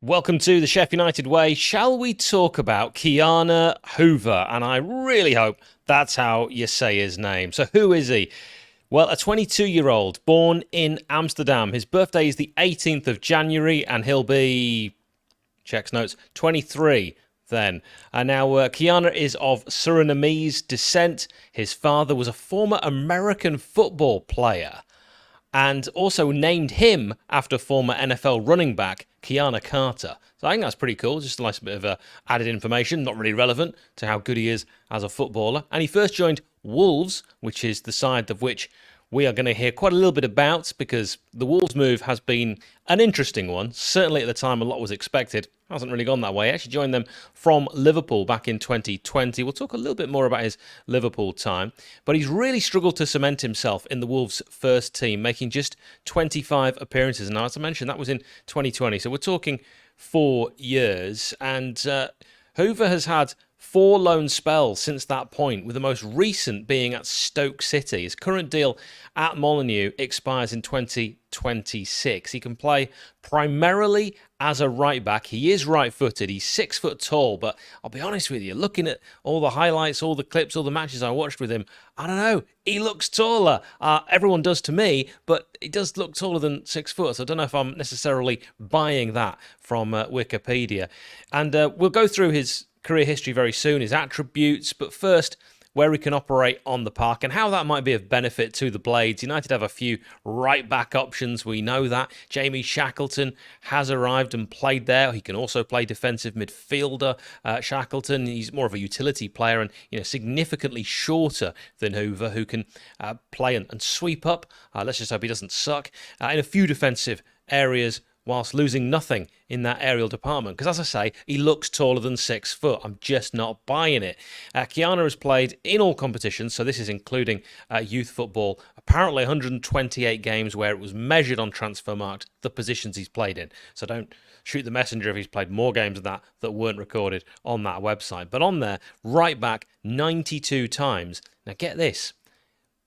Welcome to the Sheff United Way. Shall we talk about Ki-Jana Hoever? And I really hope that's how you say his name. So who is he? Well, a 22-year-old born in Amsterdam. His birthday is the 18th of January and he'll be, checks notes, 23 then. Now, Ki-Jana is of Surinamese descent. His father was a former American football player and also named him after former NFL running back Ki-Jana Carter. So I think that's pretty cool. Just a nice bit of added information, not really relevant to how good he is as a footballer. And he first joined Wolves, which is the side of which we are going to hear quite a little bit about, because the Wolves move has been an interesting one. Certainly at the time, a lot was expected. Hasn't really gone that way. He actually joined them from Liverpool back in 2020. We'll talk a little bit more about his Liverpool time. But he's really struggled to cement himself in the Wolves' first team, making just 25 appearances. Now, as I mentioned, that was in 2020. So we're talking 4 years. And Hoever has had 4 loan spells since that point, with the most recent being at Stoke City. His current deal at Molineux expires in 2026. He can play primarily as a right back. He is right-footed. He's 6 foot tall, but I'll be honest with you, looking at all the highlights, all the clips, all the matches I watched with him, I don't know, he looks taller. Everyone does to me, but he does look taller than 6 foot, so I don't know if I'm necessarily buying that from Wikipedia. And we'll go through his career history very soon, his attributes, but first, where he can operate on the park and how that might be of benefit to the Blades. United have a few right-back options, we know that. Jamie Shackleton has arrived and played there. He can also play defensive midfielder. Shackleton, he's more of a utility player and significantly shorter than Hoever, who can play and sweep up. Let's just hope he doesn't suck in a few defensive areas, whilst losing nothing in that aerial department. Because as I say, he looks taller than 6 foot. I'm just not buying it. Ki-Jana has played in all competitions, so this is including youth football. Apparently 128 games where it was measured on Transfermarkt, the positions he's played in. So don't shoot the messenger if he's played more games than that weren't recorded on that website. But on there, right back 92 times. Now get this.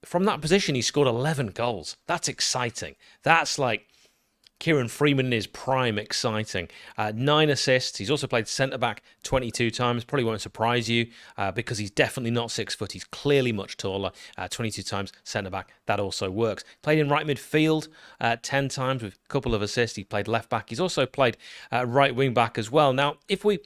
From that position, he scored 11 goals. That's exciting. That's like Kieran Freeman in his prime exciting. 9 assists. He's also played centre-back 22 times. Probably won't surprise you because he's definitely not 6 foot. He's clearly much taller. 22 times centre-back. That also works. Played in right midfield 10 times with a couple of assists. He played left-back. He's also played right wing-back as well. Now, if we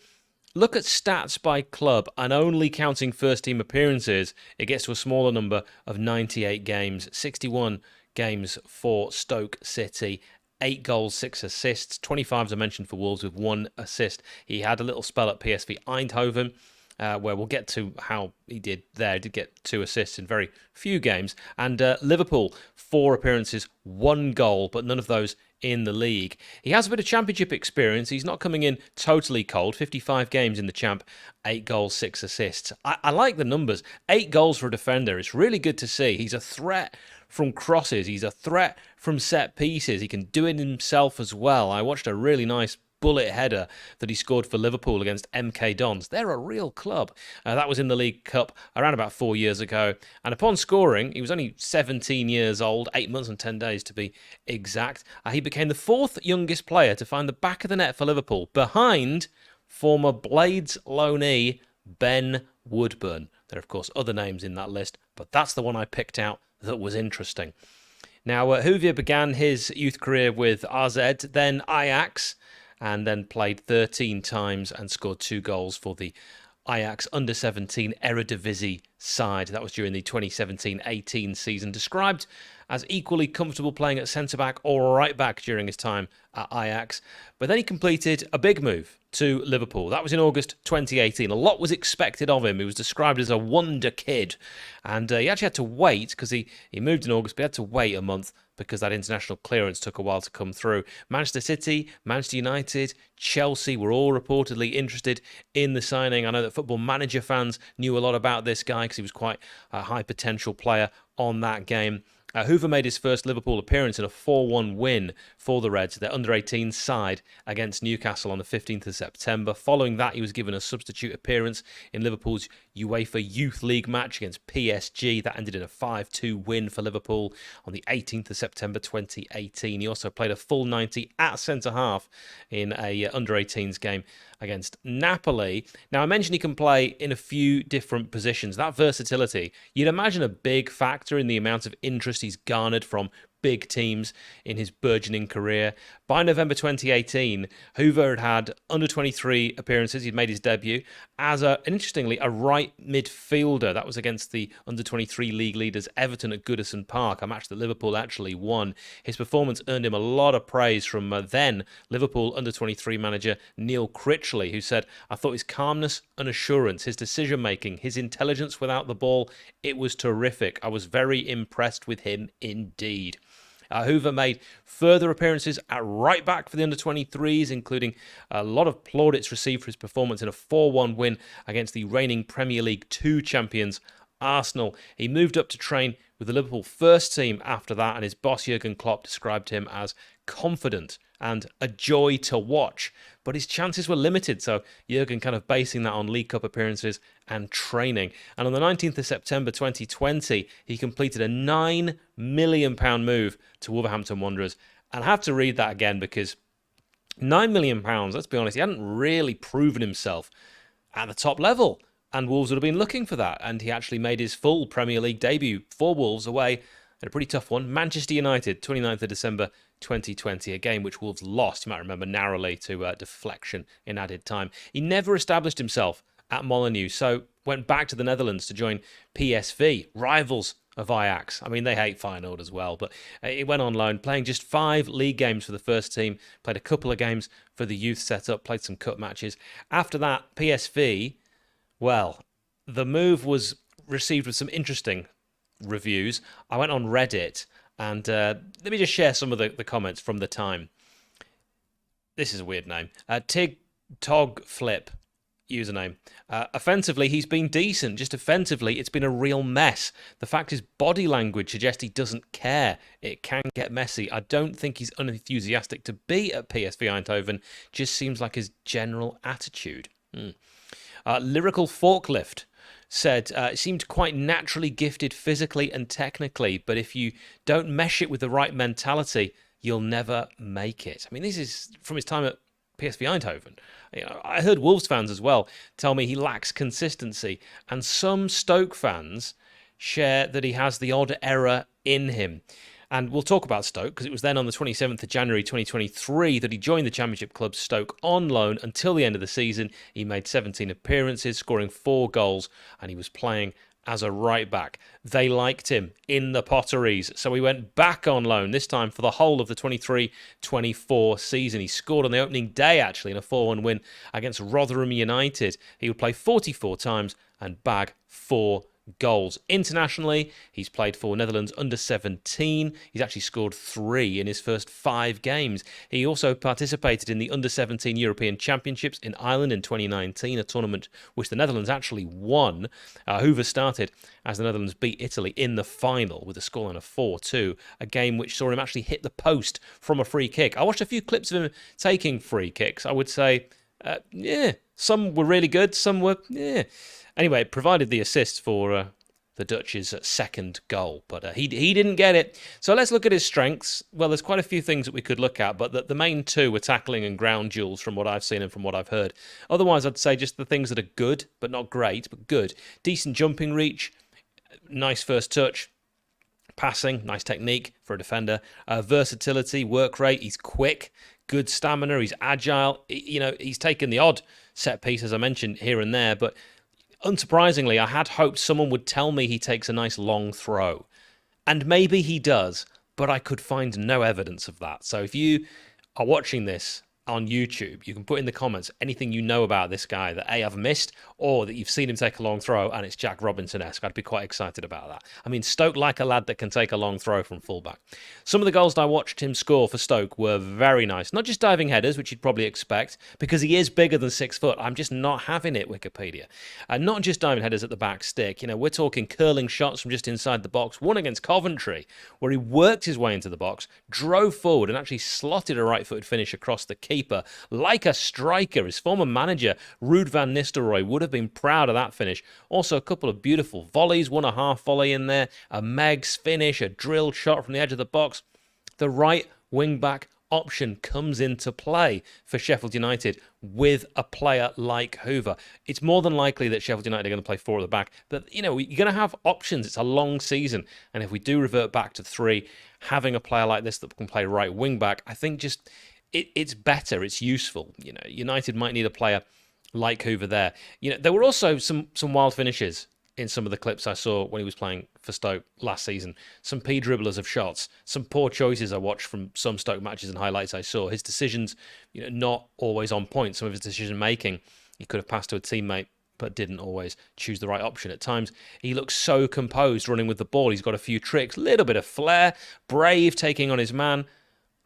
look at stats by club and only counting first-team appearances, it gets to a smaller number of 98 games. 61 games for Stoke City. 8 goals, 6 assists, 25 as I mentioned for Wolves with 1 assist. He had a little spell at PSV Eindhoven, where we'll get to how he did there. He did get 2 assists in very few games. And Liverpool, 4 appearances, 1 goal, but none of those in the league. He has a bit of championship experience. He's not coming in totally cold. 55 games in the champ, 8 goals, 6 assists. I like the numbers. 8 goals for a defender. It's really good to see. He's a threat from crosses. He's a threat from set pieces. He can do it himself as well. I watched a really nice bullet header that he scored for Liverpool against MK Dons. They're a real club. That was in the League Cup around about 4 years ago. And upon scoring, he was only 17 years old, 8 months and 10 days to be exact. He became the 4th youngest player to find the back of the net for Liverpool, behind former Blades loanee Ben Woodburn. There are, of course, other names in that list, but that's the one I picked out that was interesting. Now, Hoever began his youth career with AZ, then Ajax, and then played 13 times and scored 2 goals for the Ajax under-17 Eredivisie side. That was during the 2017-18 season. Described as equally comfortable playing at centre-back or right-back during his time at Ajax. But then he completed a big move to Liverpool. That was in August 2018. A lot was expected of him. He was described as a wonder kid. And he actually had to wait, because he moved in August, but he had to wait a month because that international clearance took a while to come through. Manchester City, Manchester United, Chelsea were all reportedly interested in the signing. I know that Football Manager fans knew a lot about this guy because he was quite a high potential player on that game. Hoever made his first Liverpool appearance in a 4-1 win for the Reds, their under-18 side, against Newcastle on the 15th of September. Following that, he was given a substitute appearance in Liverpool's UEFA Youth League match against PSG. That ended in a 5-2 win for Liverpool on the 18th of September 2018. He also played a full 90 at centre-half in a under-18s game against Napoli. Now, I mentioned he can play in a few different positions. That versatility, you'd imagine a big factor in the amount of interest he's garnered from big teams in his burgeoning career. By November 2018, Hoever had under 23 appearances. He'd made his debut as interestingly, a right midfielder. That was against the under 23 league leaders Everton at Goodison Park, a match that Liverpool actually won. His performance earned him a lot of praise from then Liverpool under 23 manager Neil Critchley, who said, "I thought his calmness and assurance, his decision making, his intelligence without the ball, it was terrific. I was very impressed with him indeed." Hoever made further appearances at right back for the under-23s, including a lot of plaudits received for his performance in a 4-1 win against the reigning Premier League 2 champions Arsenal. He moved up to train with the Liverpool first team after that, and his boss Jurgen Klopp described him as confident and a joy to watch. But his chances were limited, so Jurgen kind of basing that on League Cup appearances and training. And on the 19th of September 2020, he completed a £9 million move to Wolverhampton Wanderers. And I have to read that again because £9 million, let's be honest, he hadn't really proven himself at the top level. And Wolves would have been looking for that. And he actually made his full Premier League debut for Wolves away in a pretty tough one. Manchester United, 29th of December 2020, a game which Wolves lost, you might remember, narrowly to deflection in added time. He never established himself at Molineux, so went back to the Netherlands to join PSV, rivals of Ajax. I mean, they hate Feyenoord as well, but he went on loan, playing just 5 league games for the first team, played a couple of games for the youth setup, played some cup matches. After that, PSV, well, the move was received with some interesting reviews. I went on Reddit, and let me just share some of the comments from the time. This is a weird name. 𝗤𝗏 username. Offensively, he's been decent. Just offensively, it's been a real mess. The fact his body language suggests he doesn't care. It can get messy. I don't think he's unenthusiastic to be at PSV Eindhoven. Just seems like his general attitude. Lyrical Forklift said, it seemed quite naturally gifted physically and technically, but if you don't mesh it with the right mentality, you'll never make it. I mean, this is from his time at PSV Eindhoven. You know, I heard Wolves fans as well tell me he lacks consistency, and some Stoke fans share that he has the odd error in him. And we'll talk about Stoke, because it was then on the 27th of January 2023 that he joined the Championship club Stoke on loan until the end of the season. He made 17 appearances, scoring 4 goals, and he was playing as a right back. They liked him in the Potteries, so he went back on loan, this time for the whole of the 23-24 season. He scored on the opening day, actually, in a 4-1 win against Rotherham United. He would play 44 times and bag 4 goals. Internationally, he's played for Netherlands under 17. He's actually scored 3 in his first 5 games. He also participated in the under 17 European Championships in Ireland in 2019, a tournament which the Netherlands actually won. Hoever started as the Netherlands beat Italy in the final with a scoreline of 4-2, a game which saw him actually hit the post from a free kick. I watched a few clips of him taking free kicks. I would say, some were really good, some were, Anyway, it provided the assist for the Dutch's second goal, but he didn't get it. So let's look at his strengths. Well, there's quite a few things that we could look at, but the main 2 were tackling and ground duels from what I've seen and from what I've heard. Otherwise, I'd say just the things that are good, but not great, but good. Decent jumping reach, nice first touch, passing, nice technique for a defender, versatility, work rate, he's quick, good stamina, he's agile. You know, he's taken the odd set piece, as I mentioned, here and there, but unsurprisingly, I had hoped someone would tell me he takes a nice long throw. And maybe he does, but I could find no evidence of that. So if you are watching this on YouTube, you can put in the comments anything you know about this guy that A, I've missed, or that you've seen him take a long throw and it's Jack Robinson-esque. I'd be quite excited about that. I mean, Stoke like a lad that can take a long throw from fullback. Some of the goals that I watched him score for Stoke were very nice. Not just diving headers, which you'd probably expect, because he is bigger than 6 foot. I'm just not having it, Wikipedia. And not just diving headers at the back stick. You know, we're talking curling shots from just inside the box. One against Coventry, where he worked his way into the box, drove forward and actually slotted a right-footed finish across the keeper like a striker. His former manager, Ruud van Nistelrooy, would have been proud of that finish. Also, a couple of beautiful volleys, one a half volley in there, a Meg's finish, a drilled shot from the edge of the box. The right wing-back option comes into play for Sheffield United with a player like Hoever. It's more than likely that Sheffield United are going to play 4 at the back, but you know, you're going to have options. It's a long season, and if we do revert back to 3, having a player like this that can play right wing back, I think just it's better, it's useful. You know, United might need a player like Hoever there. You know, there were also some wild finishes in some of the clips I saw when he was playing for Stoke last season. Some dribblers of shots, some poor choices I watched from some Stoke matches and highlights I saw. His decisions, you know, not always on point. Some of his decision making, he could have passed to a teammate, but didn't always choose the right option. At times, he looks so composed running with the ball. He's got a few tricks, a little bit of flair, brave taking on his man.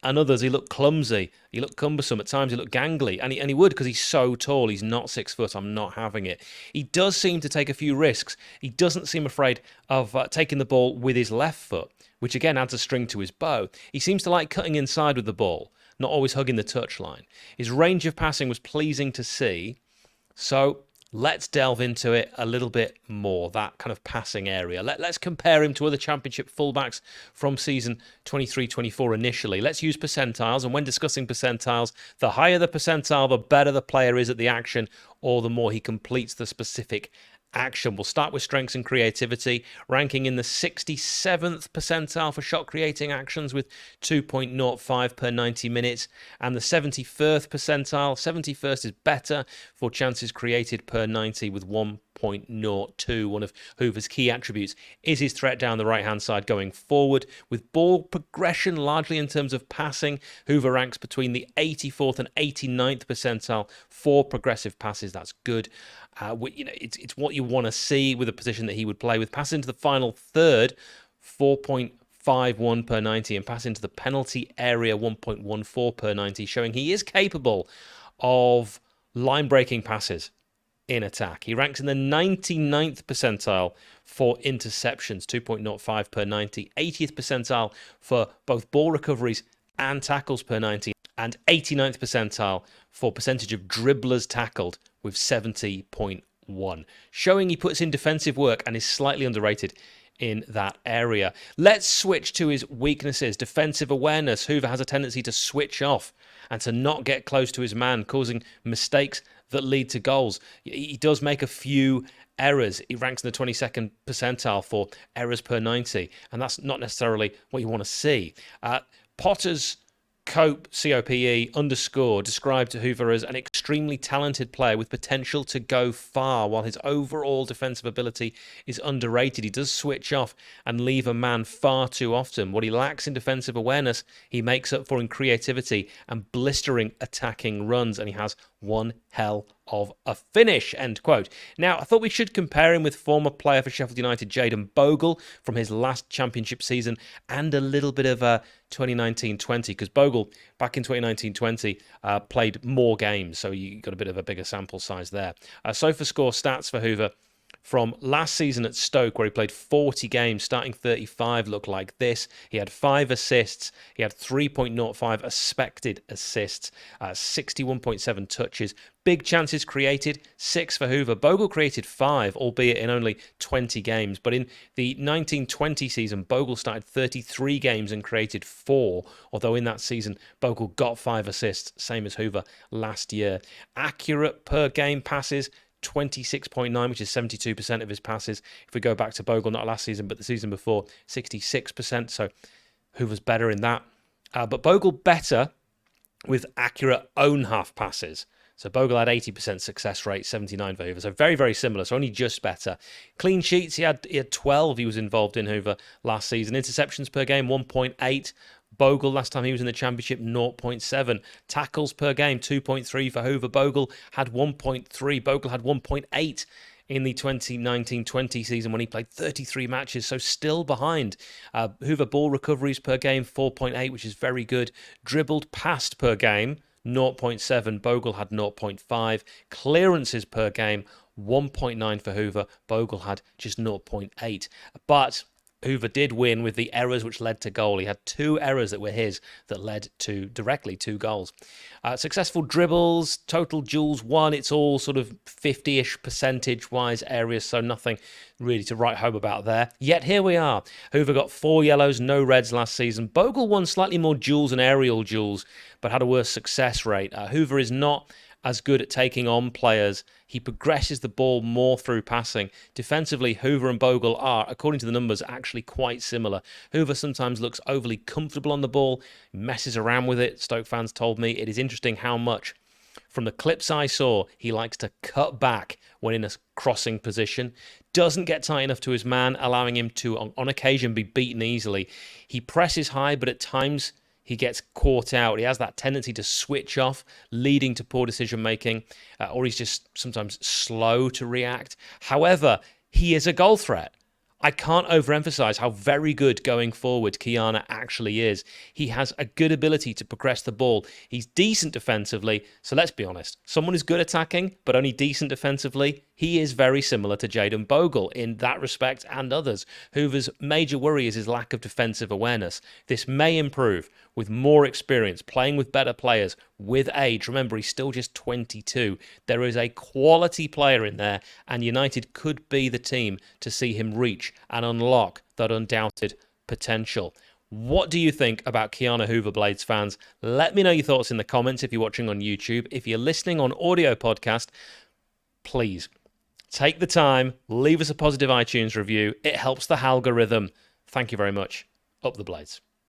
And others, he looked clumsy, he looked cumbersome, at times he looked gangly, and he would because he's so tall, he's not 6 foot, I'm not having it. He does seem to take a few risks. He doesn't seem afraid of taking the ball with his left foot, which again adds a string to his bow. He seems to like cutting inside with the ball, not always hugging the touchline. His range of passing was pleasing to see, so let's delve into it a little bit more, that kind of passing area. Let's compare him to other Championship fullbacks from season 23-24 initially. Let's use percentiles, and when discussing percentiles, the higher the percentile, the better the player is at the action, or the more he completes the specific action. We'll start with strengths and creativity, ranking in the 67th percentile for shot creating actions with 2.05 per 90 minutes, and the 71st percentile, 71st is better for chances created per 90 with 1.02. One of Hoever's key attributes is his threat down the right-hand side going forward. With ball progression, largely in terms of passing, Hoever ranks between the 84th and 89th percentile for progressive passes. That's good. You know, it's what you want to see with a position that he would play with. Pass into the final third, 4.51 per 90, and pass into the penalty area, 1.14 per 90, showing he is capable of line-breaking passes in attack. He ranks in the 99th percentile for interceptions, 2.05 per 90, 80th percentile for both ball recoveries and tackles per 90, and 89th percentile for percentage of dribblers tackled with 70.1, showing he puts in defensive work and is slightly underrated in that area. Let's switch to his weaknesses. Defensive awareness. Hoever has a tendency to switch off and to not get close to his man, causing mistakes that lead to goals. He does make a few errors. He ranks in the 22nd percentile for errors per 90, and that's not necessarily what you want to see. Potter's Cope, COPE _ described Hoever as an extremely talented player with potential to go far. While his overall defensive ability is underrated, he does switch off and leave a man far too often. What he lacks in defensive awareness, he makes up for in creativity and blistering attacking runs, and he has one hell of a finish, end quote. Now, I thought we should compare him with former player for Sheffield United, Jayden Bogle, from his last Championship season, and a little bit of 2019-20, because Bogle, back in 2019-20, played more games, so you got a bit of a bigger sample size there. SofaScore stats for Hoever from last season at Stoke, where he played 40 games, starting 35, look like this. He had 5 assists. He had 3.05 expected assists, 61.7 touches. Big chances created, 6 for Hoever. Bogle created 5, albeit in only 20 games. But in the 1920 season, Bogle started 33 games and created 4, although in that season, Bogle got 5 assists, same as Hoever last year. Accurate per game passes, 26.9, which is 72% of his passes. If we go back to Bogle, not last season, but the season before, 66%. So Hoover's better in that. But Bogle better with accurate own half passes. So Bogle had 80% success rate, 79 for Hoever. So very, very similar. So only just better. Clean sheets, he had 12 he was involved in Hoever last season. Interceptions per game, 1.8. Bogle, last time he was in the Championship, 0.7. Tackles per game, 2.3 for Hoever. Bogle had 1.3. Bogle had 1.8 in the 2019-20 season when he played 33 matches, so still behind. Hoever ball recoveries per game, 4.8, which is very good. Dribbled past per game, 0.7. Bogle had 0.5. Clearances per game, 1.9 for Hoever. Bogle had just 0.8. But Hoever did win with the errors which led to goal. He had 2 errors that were his that led to directly 2 goals. Successful dribbles, total duels won. It's all sort of 50-ish percentage-wise areas, so nothing really to write home about there. Yet here we are. Hoever got 4 yellows, no reds last season. Bogle won slightly more duels and aerial duels, but had a worse success rate. Hoever is not as good at taking on players. He progresses the ball more through passing. Defensively, Hoever and Bogle are, according to the numbers, actually quite similar. Hoever sometimes looks overly comfortable on the ball, messes around with it. Stoke fans told me it is interesting how much, from the clips I saw, he likes to cut back when in a crossing position. Doesn't get tight enough to his man, allowing him to, on occasion, be beaten easily. He presses high, but at times he gets caught out. He has that tendency to switch off, leading to poor decision-making, or he's just sometimes slow to react. However, he is a goal threat. I can't overemphasize how very good going forward Ki-Jana actually is. He has a good ability to progress the ball. He's decent defensively, so let's be honest. Someone who's good attacking, but only decent defensively, he is very similar to Jayden Bogle in that respect and others. Hoever's major worry is his lack of defensive awareness. This may improve with more experience, playing with better players, with age. Remember, he's still just 22. There is a quality player in there, and United could be the team to see him reach and unlock that undoubted potential. What do you think about Ki-Jana Hoever, Blades fans? Let me know your thoughts in the comments if you're watching on YouTube. If you're listening on audio podcast, please take the time, leave us a positive iTunes review. It helps the algorithm. Thank you very much. Up the Blades.